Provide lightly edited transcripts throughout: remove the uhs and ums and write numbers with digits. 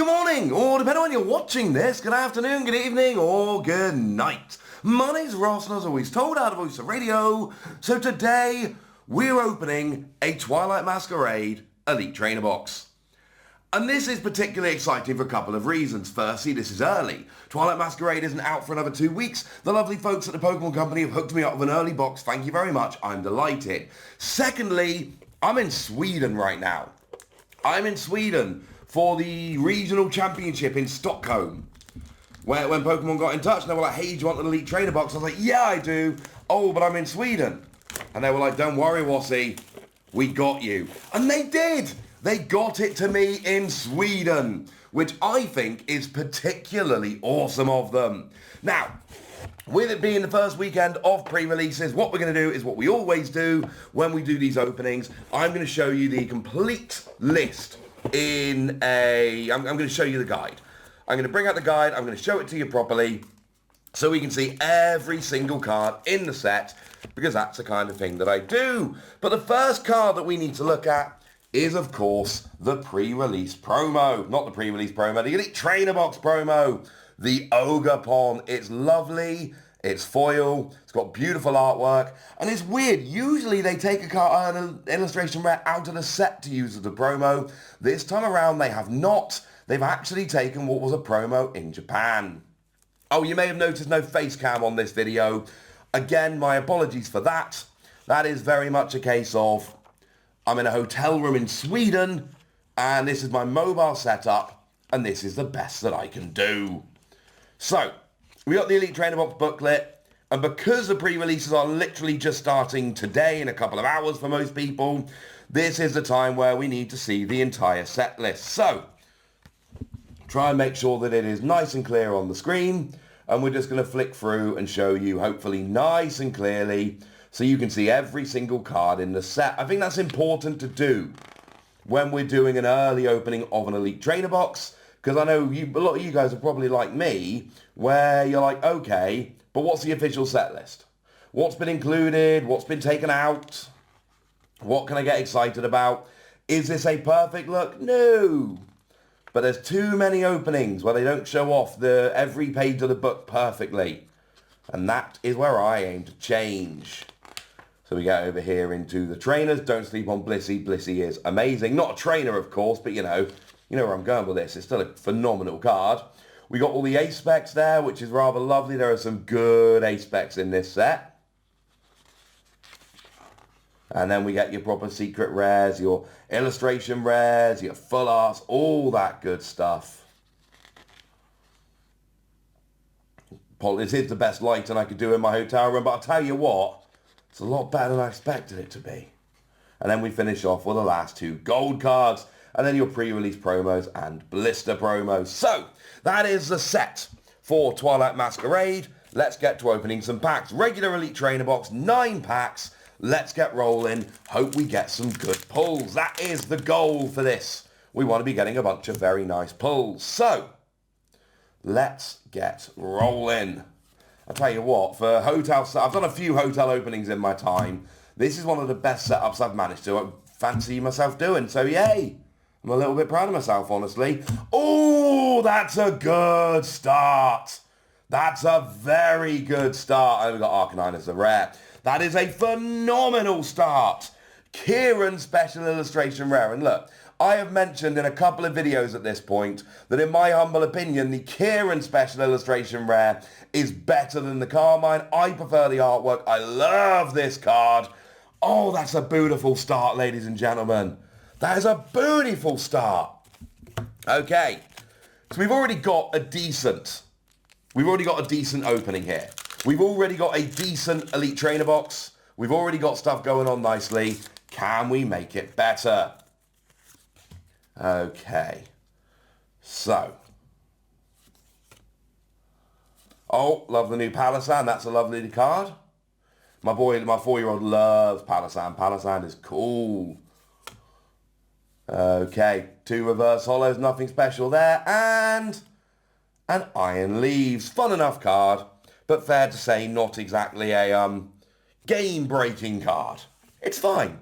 Good morning, or depending on when you're watching this, good afternoon, good evening, or good night. My name's Ross, and as always told out of Voice of Radio, so today we're opening a Twilight Masquerade Elite Trainer Box. And this is particularly exciting for a couple of reasons. Firstly, this is early. Twilight Masquerade isn't out for another 2 weeks. The lovely folks at the Pokémon Company have hooked me up with an early box. Thank you very much. I'm delighted. Secondly, I'm in Sweden right now. I'm in Sweden for the regional championship in Stockholm, where when Pokemon got in touch and they were like, hey, do you want an Elite Trainer Box? I was like, yeah, I do. Oh, but I'm in Sweden. And they were like, don't worry, Wassy, we got you. And they did. They got it to me in Sweden, which I think is particularly awesome of them. Now, with it being the first weekend of pre-releases, what we're going to do is what we always do when we do these openings. I'm going to show you the complete list I'm going to show you the guide. I'm going to bring out the guide. I'm going to show it to you properly so we can see every single card in the set, because that's the kind of thing that I do. But the first card that we need to look at is, of course, the pre-release promo. Not the pre-release promo, the Elite Trainer Box promo. The Ogerpon. It's lovely. It's foil. It's got beautiful artwork. And it's weird. Usually they take a card, an illustration rare out of the set to use as a promo. This time around they have not. They've actually taken what was a promo in Japan. Oh, you may have noticed no face cam on this video. Again, my apologies for that. That is very much a case of I'm in a hotel room in Sweden and this is my mobile setup and this is the best that I can do. So, we got the Elite Trainer Box booklet, and because the pre-releases are literally just starting today in a couple of hours for most people, this is the time where we need to see the entire set list. So, try and make sure that it is nice and clear on the screen, and we're just going to flick through and show you, hopefully nice and clearly, so you can see every single card in the set. I think that's important to do when we're doing an early opening of an Elite Trainer Box, because I know a lot of you guys are probably like me, where you're like, okay, but what's the official set list? What's been included? What's been taken out? What can I get excited about? Is this a perfect look? No. But there's too many openings where they don't show off every page of the book perfectly. And that is where I aim to change. So we get over here into the trainers. Don't sleep on Blissey. Blissey is amazing. Not a trainer, of course, but you know where I'm going with this. It's still a phenomenal card. We got all the ace specs there, which is rather lovely. There are some good ace specs in this set. And then we get your proper secret rares, your illustration rares, your full arts, all that good stuff. This is the best lighting I could do in my hotel room, but I'll tell you what, it's a lot better than I expected it to be. And then we finish off with the last two gold cards, and then your pre-release promos and blister promos. So, that is the set for Twilight Masquerade. Let's get to opening some packs. Regular Elite Trainer Box, 9 packs. Let's get rolling. Hope we get some good pulls. That is the goal for this. We want to be getting a bunch of very nice pulls. So, let's get rolling. I'll tell you what, for hotel, I've done a few hotel openings in my time. This is one of the best setups I've managed to fancy myself doing. So, yay. I'm a little bit proud of myself, honestly. Oh, that's a good start. That's a very good start. We've got Arcanine as a rare. That is a phenomenal start. Kieran Special Illustration Rare. And look, I have mentioned in a couple of videos at this point that in my humble opinion, the Kieran Special Illustration Rare is better than the Carmine. I prefer the artwork. I love this card. Oh, that's a beautiful start, ladies and gentlemen. That is a beautiful start. Okay, so we've already got a decent opening here. We've already got a decent Elite Trainer Box. We've already got stuff going on nicely. Can we make it better? Okay, so. Oh, love the new Palisand. That's a lovely card. My 4-year-old loves Palisand. Palisand is cool. Okay, 2 reverse hollows, nothing special there, and an Iron Leaves. Fun enough card, but fair to say not exactly a game-breaking card. It's fine,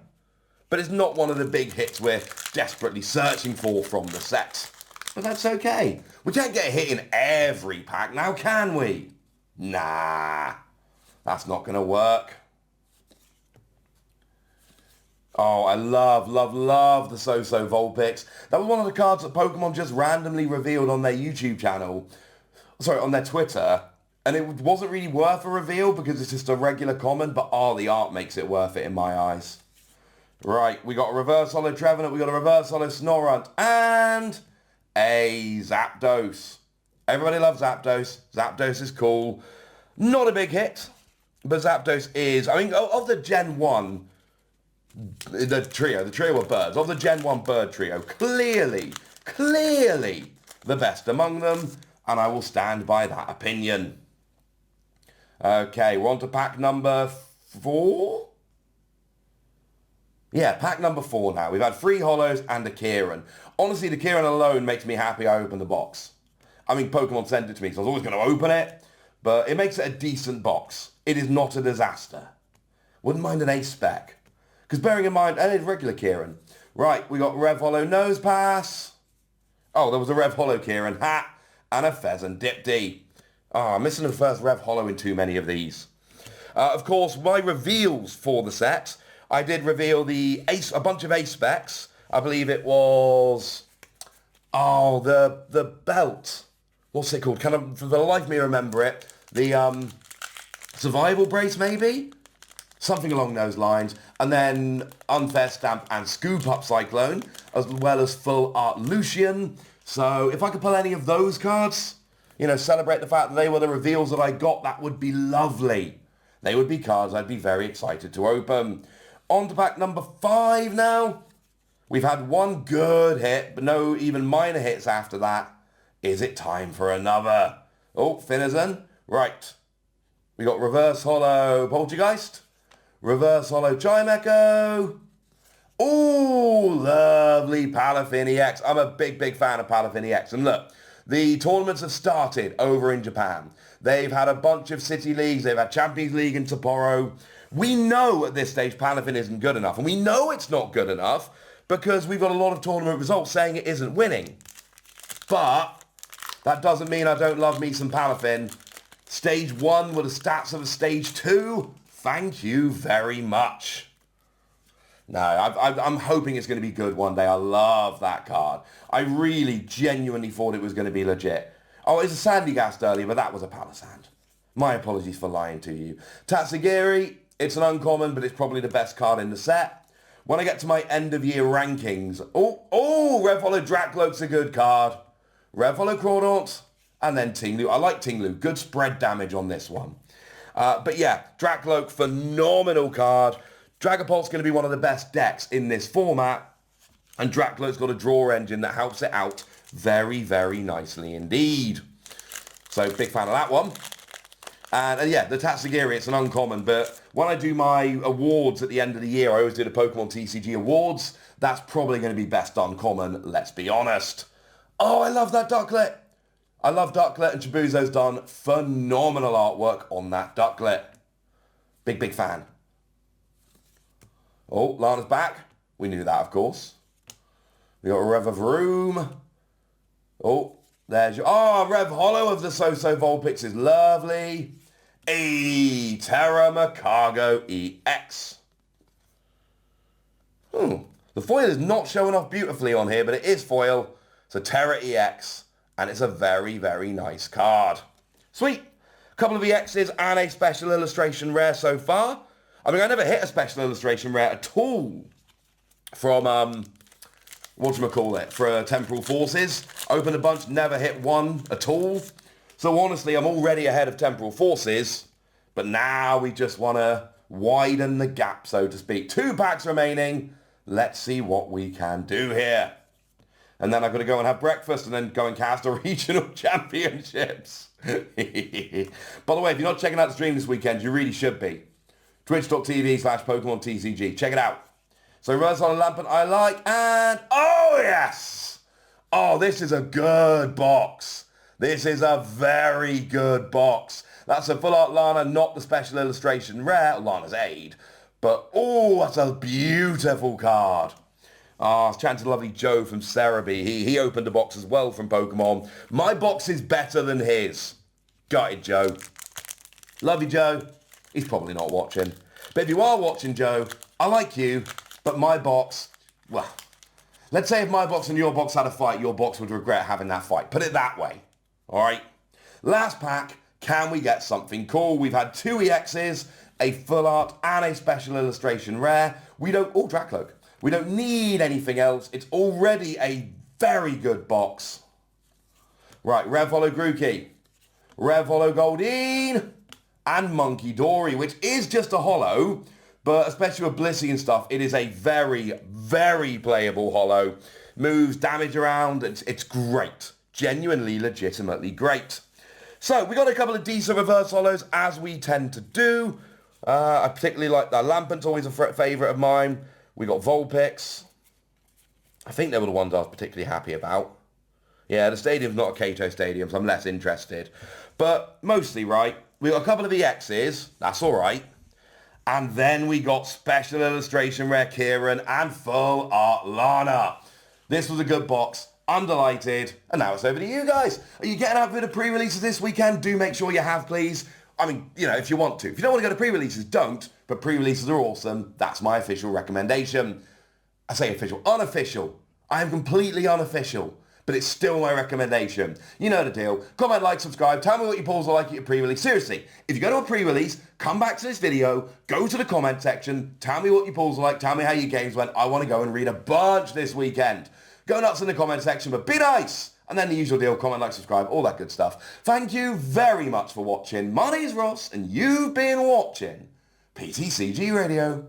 but it's not one of the big hits we're desperately searching for from the set. But that's okay. We can't get a hit in every pack now, can we? Nah, that's not going to work. Oh, I love the So-So Vulpix. That was one of the cards that Pokemon just randomly revealed on their YouTube channel. Sorry, on their Twitter. And it wasn't really worth a reveal because it's just a regular common, but the art makes it worth it in my eyes. Right, we got a Reverse Holo Trevenant, we got a Reverse Holo Snorunt, and a Zapdos. Everybody loves Zapdos. Zapdos is cool. Not a big hit, but Zapdos is, I mean, of the Gen 1, the trio of birds, of the Gen 1 bird trio, clearly the best among them, and I will stand by that opinion. Okay, we're on to pack number 4? Yeah, pack number 4 now. We've had 3 holos and a Kieran. Honestly, the Kieran alone makes me happy I opened the box. I mean, Pokemon sent it to me, so I was always going to open it, but it makes it a decent box. It is not a disaster. Wouldn't mind an ace spec. Because bearing in mind, I need regular Kieran. Right, we got Rev Holo Nose Pass. Oh, there was a Rev Holo Kieran hat and a Pheasant Dipty. Oh, I'm missing the first Rev Holo in too many of these. Of course, my reveals for the set, I did reveal a bunch of ace specs. I believe it was, the belt. What's it called? Kind of, for the life of me remember it. The survival brace, maybe? Something along those lines. And then Unfair Stamp and Scoop Up Cyclone, as well as Full Art Lucian. So if I could pull any of those cards, celebrate the fact that they were the reveals that I got, that would be lovely. They would be cards I'd be very excited to open. On to pack number 5 now. We've had one good hit, but no even minor hits after that. Is it time for another? Oh, Finizen. Right. We got Reverse Holo Poltergeist. Reverse Holo Chimecho. Oh, lovely Palafin EX. I'm a big fan of Palafin EX. And look, the tournaments have started over in Japan. They've had a bunch of city leagues. They've had Champions League in Sapporo. We know at this stage Palafin isn't good enough. And we know it's not good enough because we've got a lot of tournament results saying it isn't winning. But that doesn't mean I don't love me some Palafin. Stage 1 with the stats of a Stage 2. Thank you very much. No, I'm hoping it's going to be good one day. I love that card. I really genuinely thought it was going to be legit. Oh, it was a Sandygast earlier, but that was a Palisand. My apologies for lying to you. Tatsugiri, it's an uncommon, but it's probably the best card in the set. When I get to my end of year rankings, Rev Holo Dracloak's a good card. Rev Holo Crawdaunt, and then Tinglu. I like Tinglu. Good spread damage on this one. But yeah, Dracloak, phenomenal card. Dragapult's going to be one of the best decks in this format. And Dracloak's got a draw engine that helps it out very, very nicely indeed. So big fan of that one. And yeah, the Tatsugiri, it's an uncommon. But when I do my awards at the end of the year, I always do the Pokemon TCG awards. That's probably going to be best uncommon, let's be honest. Oh, I love that Ducklet. I love Ducklet, and Chibuzo's done phenomenal artwork on that Ducklet. Big fan. Oh, Lana's back. We knew that, of course. We got a Rev of Room. Oh, there's your... Oh, Rev Holo of the So-So Vulpix is lovely. Terra Macago EX. The foil is not showing off beautifully on here, but it is foil. So Terra EX. And it's a very, very nice card. Sweet. A couple of EXs and a special illustration rare so far. I mean, I never hit a special illustration rare at all from, for Temporal Forces. Opened a bunch, never hit one at all. So honestly, I'm already ahead of Temporal Forces. But now we just want to widen the gap, so to speak. 2 packs remaining. Let's see what we can do here. And then I've got to go and have breakfast and then go and cast a regional championships. By the way, if you're not checking out the stream this weekend, you really should be. Twitch.tv/Pokemon TCG. Check it out. So Reverse Holo Lampent I like, and oh yes! Oh, this is a good box. This is a very good box. That's a Full Art Lana, not the special illustration rare, Lana's Aid. But oh, that's a beautiful card. Chatting to the lovely Joe from Cerebi. He opened a box as well from Pokemon. My box is better than his. Got it, Joe. Love you, Joe. He's probably not watching. But if you are watching, Joe, I like you, but my box, well, let's say if my box and your box had a fight, your box would regret having that fight. Put it that way. All right? Last pack, can we get something cool? We've had 2 EXs, a full art and a special illustration rare. Dracloak. We don't need anything else. It's already a very good box. Right, Rev Holo Grookey, Rev Holo Goldeen, and Monkey Dory, which is just a holo, but especially with Blissey and stuff, it is a very, very playable holo. Moves damage around, it's great. Genuinely, legitimately great. So, we got a couple of decent reverse holos, as we tend to do. I particularly like that. Lampent's always a favourite of mine. We got Vulpix. I think they were the ones I was particularly happy about. Yeah, the stadium's not a Kato stadium, so I'm less interested. But mostly, right, we got a couple of EXs. That's all right. And then we got special illustration rare Kieran and full art Lana. This was a good box. I'm delighted. And now it's over to you guys. Are you getting out for the pre-releases this weekend? Do make sure you have, please. I mean, you know, if you want to. If you don't want to go to pre-releases, don't. But pre-releases are awesome. That's my official recommendation. I say official. Unofficial. I am completely unofficial. But it's still my recommendation. You know the deal. Comment, like, subscribe. Tell me what your polls are like at your pre-release. Seriously, if you go to a pre-release, come back to this video, go to the comment section, tell me what your polls are like, tell me how your games went. I want to go and read a bunch this weekend. Go nuts in the comment section, but be nice. And then the usual deal, comment, like, subscribe, all that good stuff. Thank you very much for watching. My name's Ross, and you've been watching PTCG Radio.